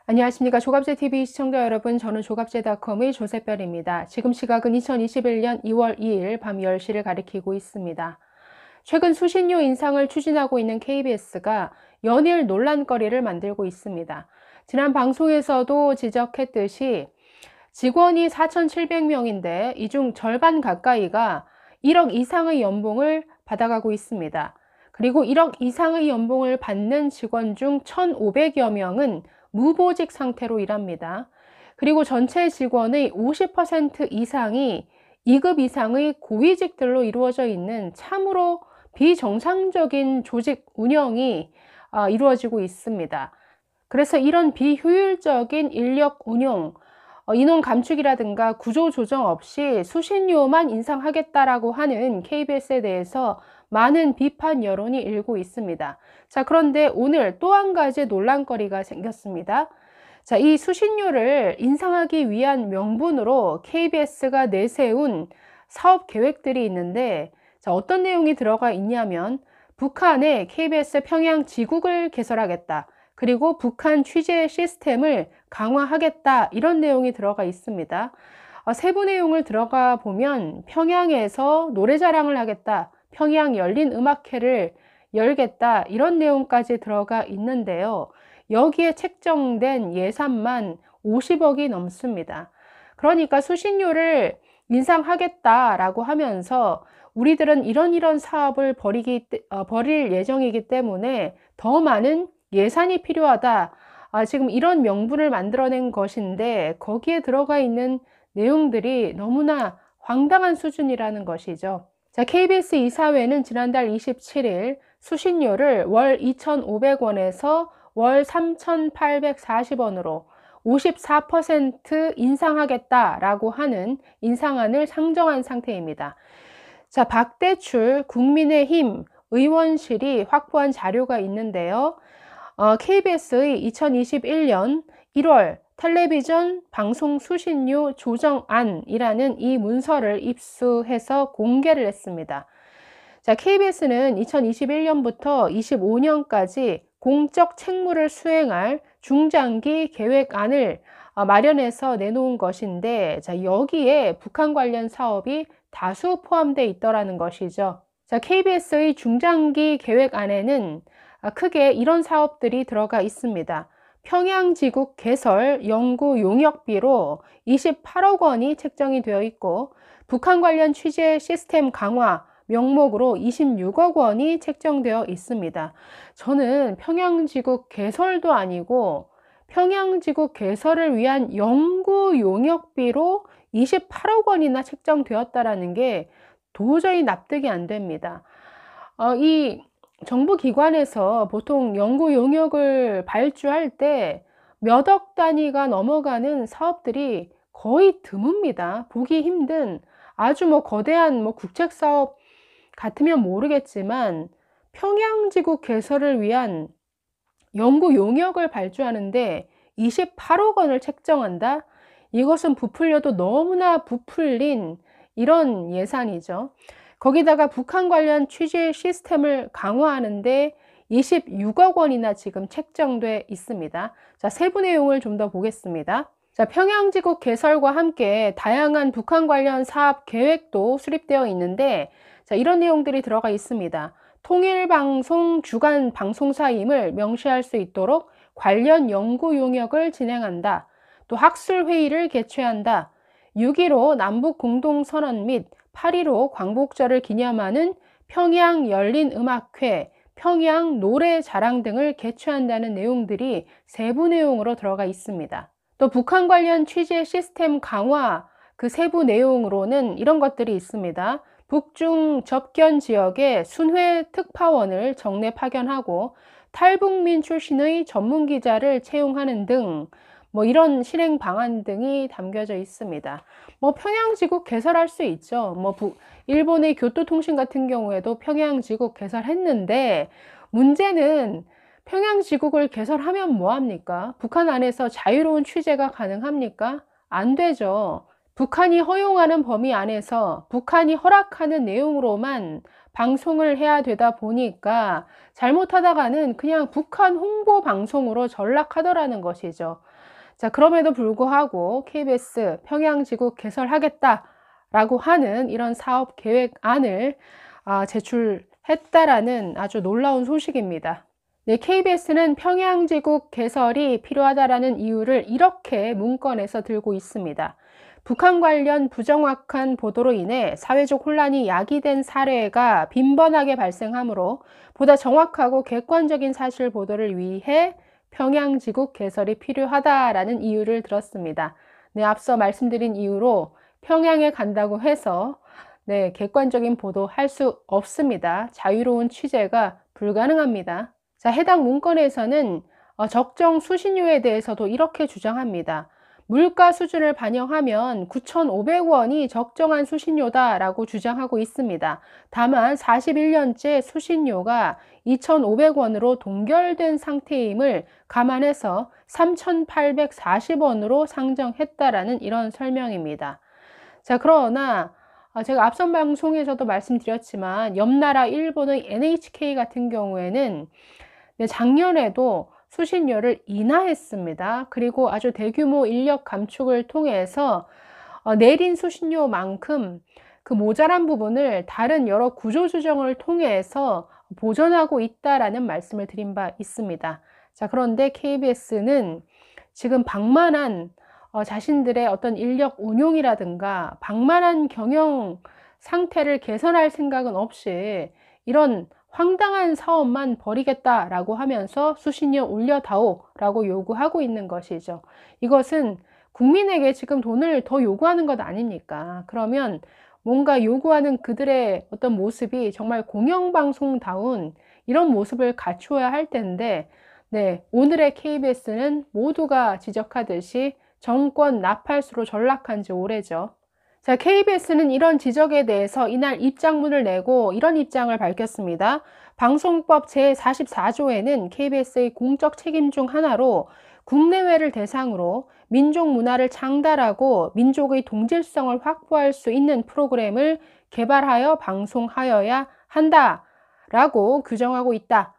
안녕하십니까. 조갑제TV 시청자 여러분, 저는 조갑제닷컴의 조세별입니다. 지금 시각은 2021년 2월 2일 밤 10시를 가리키고 있습니다. 최근 수신료 인상을 추진하고 있는 KBS가 연일 논란거리를 만들고 있습니다. 지난 방송에서도 지적했듯이 직원이 4,700명인데 이 중 절반 가까이가 1억 이상의 연봉을 받아가고 있습니다. 그리고 1억 이상의 연봉을 받는 직원 중 1,500여 명은 무보직 상태로 일합니다. 그리고 전체 직원의 50% 이상이 2급 이상의 고위직들로 이루어져 있는 참으로 비정상적인 조직 운영이 이루어지고 있습니다. 그래서 이런 비효율적인 인력 운용, 인원 감축이라든가 구조 조정 없이 수신료만 인상하겠다라고 하는 KBS에 대해서 많은 비판 여론이 일고 있습니다. 자, 그런데 오늘 또 한 가지 논란거리가 생겼습니다. 자, 이 수신료를 인상하기 위한 명분으로 KBS가 내세운 사업 계획들이 있는데, 자, 어떤 내용이 들어가 있냐면 북한에 KBS 평양 지국을 개설하겠다. 그리고 북한 취재 시스템을 강화하겠다, 이런 내용이 들어가 있습니다. 세부 내용을 들어가 보면 평양에서 노래자랑을 하겠다, 평양 열린 음악회를 열겠다, 이런 내용까지 들어가 있는데요. 여기에 책정된 예산만 50억이 넘습니다. 그러니까 수신료를 인상하겠다라고 하면서 우리들은 이런 사업을 벌일 예정이기 때문에 더 많은 예산이 필요하다. 지금 이런 명분을 만들어낸 것인데 거기에 들어가 있는 내용들이 너무나 황당한 수준이라는 것이죠. 자, KBS 이사회는 지난달 27일 수신료를 월 2,500원에서 월 3,840원으로 54% 인상하겠다라고 하는 인상안을 상정한 상태입니다. 자, 박대출 국민의힘 의원실이 확보한 자료가 있는데요. KBS의 2021년 1월 텔레비전 방송 수신료 조정안이라는 이 문서를 입수해서 공개를 했습니다. 자, KBS는 2021년부터 25년까지 공적 책무를 수행할 중장기 계획안을 마련해서 내놓은 것인데, 자, 여기에 북한 관련 사업이 다수 포함되어 있더라는 것이죠. 자, KBS의 중장기 계획안에는 크게 이런 사업들이 들어가 있습니다. 평양지국 개설 연구 용역비로 28억 원이 책정이 되어 있고, 북한 관련 취재 시스템 강화 명목으로 26억 원이 책정되어 있습니다. 저는 평양지국 개설도 아니고 평양지국 개설을 위한 연구 용역비로 28억 원이나 책정되었다라는 게 도저히 납득이 안 됩니다. 이 정부 기관에서 보통 연구 용역을 발주할 때 몇 억 단위가 넘어가는 사업들이 거의 드뭅니다. 보기 힘든 아주 거대한 국책 사업 같으면 모르겠지만 평양지국 개설을 위한 연구 용역을 발주하는데 28억 원을 책정한다? 이것은 부풀려도 너무나 부풀린 이런 예산이죠. 거기다가 북한 관련 취재 시스템을 강화하는데 26억 원이나 지금 책정돼 있습니다. 자, 세부 내용을 좀 더 보겠습니다. 자, 평양지국 개설과 함께 다양한 북한 관련 사업 계획도 수립되어 있는데, 자, 이런 내용들이 들어가 있습니다. 통일방송 주간 방송사임을 명시할 수 있도록 관련 연구 용역을 진행한다. 또 학술회의를 개최한다. 6.15 남북공동선언 및 8.15 광복절을 기념하는 평양 열린음악회, 평양 노래자랑 등을 개최한다는 내용들이 세부 내용으로 들어가 있습니다. 또 북한 관련 취재 시스템 강화, 그 세부 내용으로는 이런 것들이 있습니다. 북중 접견 지역에 순회 특파원을 정례 파견하고 탈북민 출신의 전문 기자를 채용하는 등 이런 실행 방안 등이 담겨져 있습니다. 평양지국 개설할 수 있죠. 일본의 교토통신 같은 경우에도 평양지국 개설했는데, 문제는 평양지국을 개설하면 뭐합니까? 북한 안에서 자유로운 취재가 가능합니까? 안 되죠. 북한이 허용하는 범위 안에서 북한이 허락하는 내용으로만 방송을 해야 되다 보니까 잘못하다가는 그냥 북한 홍보 방송으로 전락하더라는 것이죠. 자, 그럼에도 불구하고 KBS 평양지국 개설하겠다라고 하는 이런 사업 계획안을 제출했다라는 아주 놀라운 소식입니다. 네, KBS는 평양지국 개설이 필요하다라는 이유를 이렇게 문건에서 들고 있습니다. 북한 관련 부정확한 보도로 인해 사회적 혼란이 야기된 사례가 빈번하게 발생하므로 보다 정확하고 객관적인 사실 보도를 위해 평양지국 개설이 필요하다라는 이유를 들었습니다. 네, 앞서 말씀드린 이유로 평양에 간다고 해서 객관적인 보도 할 수 없습니다. 자유로운 취재가 불가능합니다. 자, 해당 문건에서는 적정 수신료에 대해서도 이렇게 주장합니다. 물가 수준을 반영하면 9,500원이 적정한 수신료다라고 주장하고 있습니다. 다만 41년째 수신료가 2,500원으로 동결된 상태임을 감안해서 3,840원으로 상정했다라는 이런 설명입니다. 자, 그러나 제가 앞선 방송에서도 말씀드렸지만 옆나라 일본의 NHK 같은 경우에는 작년에도 수신료를 인하했습니다. 그리고 아주 대규모 인력 감축을 통해서 내린 수신료만큼 그 모자란 부분을 다른 여러 구조조정을 통해서 보전하고 있다라는 말씀을 드린 바 있습니다. 자, 그런데 KBS는 지금 방만한 자신들의 어떤 인력 운용이라든가 방만한 경영 상태를 개선할 생각은 없이 이런 황당한 사업만 벌이겠다라고 하면서 수신료 올려다오 라고 요구하고 있는 것이죠. 이것은 국민에게 지금 돈을 더 요구하는 것 아닙니까? 그러면 뭔가 요구하는 그들의 어떤 모습이 정말 공영방송다운 이런 모습을 갖추어야 할 텐데, 오늘의 KBS는 모두가 지적하듯이 정권 나팔수로 전락한 지 오래죠. 자, KBS는 이런 지적에 대해서 이날 입장문을 내고 이런 입장을 밝혔습니다. 방송법 제44조에는 KBS의 공적 책임 중 하나로 국내외를 대상으로 민족 문화를 장달하고 민족의 동질성을 확보할 수 있는 프로그램을 개발하여 방송하여야 한다라고 규정하고 있다.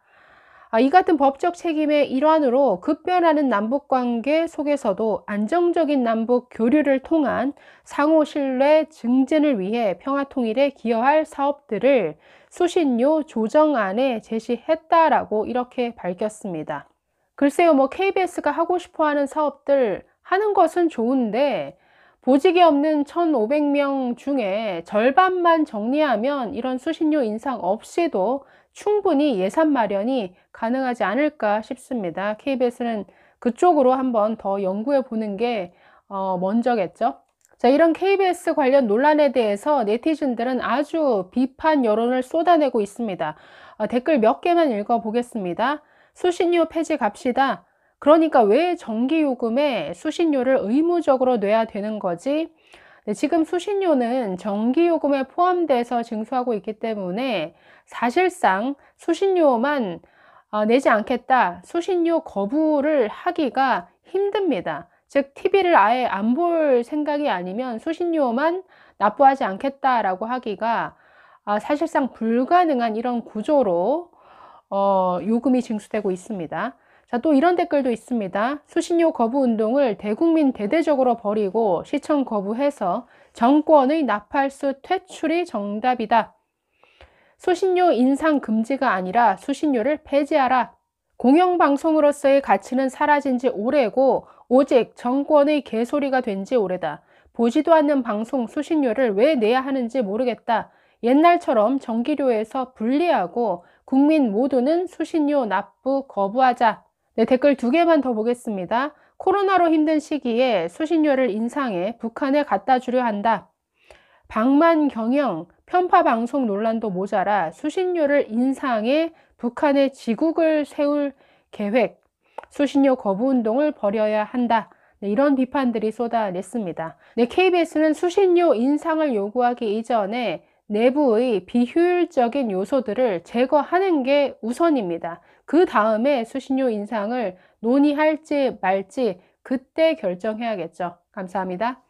이 같은 법적 책임의 일환으로 급변하는 남북관계 속에서도 안정적인 남북 교류를 통한 상호 신뢰 증진을 위해 평화통일에 기여할 사업들을 수신료 조정안에 제시했다라고 이렇게 밝혔습니다. 글쎄요, KBS가 하고 싶어 하는 사업들 하는 것은 좋은데 보직이 없는 1,500명 중에 절반만 정리하면 이런 수신료 인상 없이도 충분히 예산 마련이 가능하지 않을까 싶습니다. KBS는 그쪽으로 한번 더 연구해 보는 게 먼저겠죠. 자, 이런 KBS 관련 논란에 대해서 네티즌들은 아주 비판 여론을 쏟아내고 있습니다. 댓글 몇 개만 읽어 보겠습니다. 수신료 폐지 갑시다. 그러니까 왜 전기요금에 수신료를 의무적으로 내야 되는 거지? 지금 수신료는 전기요금에 포함돼서 징수하고 있기 때문에 사실상 수신료만 내지 않겠다, 수신료 거부를 하기가 힘듭니다. 즉 TV를 아예 안 볼 생각이 아니면 수신료만 납부하지 않겠다라고 하기가 사실상 불가능한 이런 구조로 요금이 징수되고 있습니다. 자, 또 이런 댓글도 있습니다. 수신료 거부 운동을 대국민 대대적으로 벌이고 시청 거부해서 정권의 나팔수 퇴출이 정답이다. 수신료 인상 금지가 아니라 수신료를 폐지하라. 공영방송으로서의 가치는 사라진 지 오래고 오직 정권의 개소리가 된 지 오래다. 보지도 않는 방송 수신료를 왜 내야 하는지 모르겠다. 옛날처럼 전기료에서 분리하고 국민 모두는 수신료 납부 거부하자. 댓글 2개만 더 보겠습니다. 코로나로 힘든 시기에 수신료를 인상해 북한에 갖다 주려 한다. 방만 경영, 편파 방송 논란도 모자라 수신료를 인상해 북한에 지국을 세울 계획, 수신료 거부 운동을 벌여야 한다. 이런 비판들이 쏟아냈습니다. KBS는 수신료 인상을 요구하기 이전에 내부의 비효율적인 요소들을 제거하는 게 우선입니다. 그 다음에 수신료 인상을 논의할지 말지 그때 결정해야겠죠. 감사합니다.